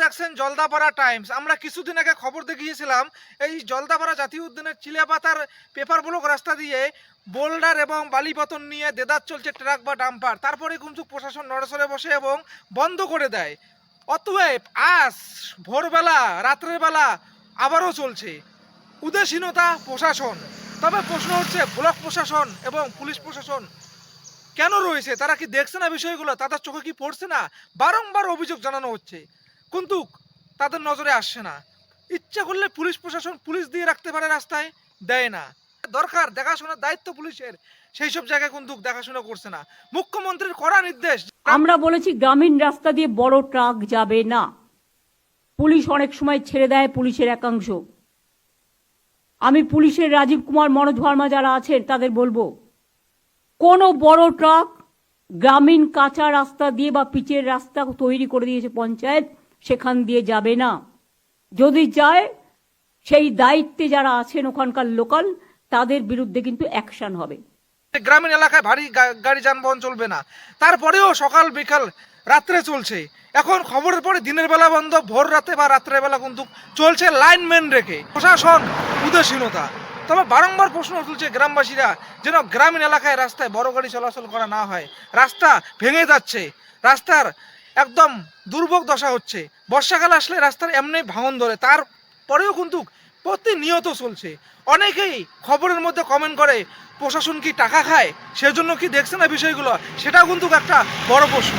দেখছেন জলদাপাড়া টাইমস। আমরা কিছুদিন আগে খবর দেখিয়েছিলাম এই জলদাপাড়া জাতীয় উদ্যানের চিলেপাতার পেপার ব্লক রাস্তা দিয়ে বোল্ডার এবং বালিপতন নিয়ে দেদার চলছে ট্রাক বা ডাম্পার। তারপরে কিন্তু প্রশাসন নড়েচড়ে বসে এবং বন্ধ করে দেয়। অতএব আজ ভোরবেলা রাত্রের বেলা আবারও চলছে উদাসীনতা প্রশাসন। তবে প্রশ্ন হচ্ছে ব্লক প্রশাসন এবং পুলিশ প্রশাসন কেন রয়েছে? তারা কি দেখছে না বিষয়গুলো? তাদের চোখে কি পড়ছে না? বারংবার অভিযোগ জানানো হচ্ছে, কিন্তু তাদের নজরে আসছে না। ইচ্ছা করলে পুলিশ প্রশাসন পুলিশ দিয়ে রাখতে পারে, রাস্তায় দেয় না। দরকার দেখাশোনার দায়িত্ব পুলিশের, সেই সব জায়গায় কিন্তু দেখাশোনা করছে না। মুখ্যমন্ত্রীর কড়া নির্দেশ। আমরা বলেছি গ্রামীণ রাস্তা দিয়ে বড় ট্রাক যাবে না। পুলিশ অনেক সময় ছেড়ে দেয়, পুলিশের একাংশ। আমি পুলিশের রাজীব কুমার, মনোজ ভার্মা যারা আছেন তাদের বলবো, কোনো বড় ট্রাক গ্রামীণ কাঁচা রাস্তা দিয়ে বা পিচের রাস্তা তৈরি করে দিয়েছে পঞ্চায়েত, সেখান দিয়ে যাবে না। যদি যায় সেই দায়িত্বে যারা আছেন ওখানকার লোকাল, তাদের বিরুদ্ধে কিন্তু অ্যাকশন হবে। গ্রামীণ এলাকায় ভারী গাড়ি যানবাহন চলবে না, তারপরেও সকাল বিকাল রাত্রে চলছে। এখন খবরের পরে দিনের বেলা বন্ধ, ভোর রাতে বা রাত্রের বেলা কিন্তু চলছে লাইনম্যান রেখে। প্রশাসন উদাসীনতা। তবে বারংবার প্রশ্ন তুলছে গ্রামবাসীরা, যেন গ্রামীণ এলাকায় রাস্তায় বড় গাড়ি চলাচল করা না হয়। রাস্তা ভেঙে যাচ্ছে, রাস্তার একদম দুর্ভোগ দশা হচ্ছে। বর্ষাকাল আসলে রাস্তার এমনি ভাঙন ধরে, তারপরেও কিন্তু প্রতিনিয়ত চলছে। অনেকেই খবরের মধ্যে কমেন্ট করে প্রশাসন কি টাকা খায়, সেজন্য কি দেখছে না বিষয়গুলো, সেটাও কিন্তু একটা বড় প্রশ্ন।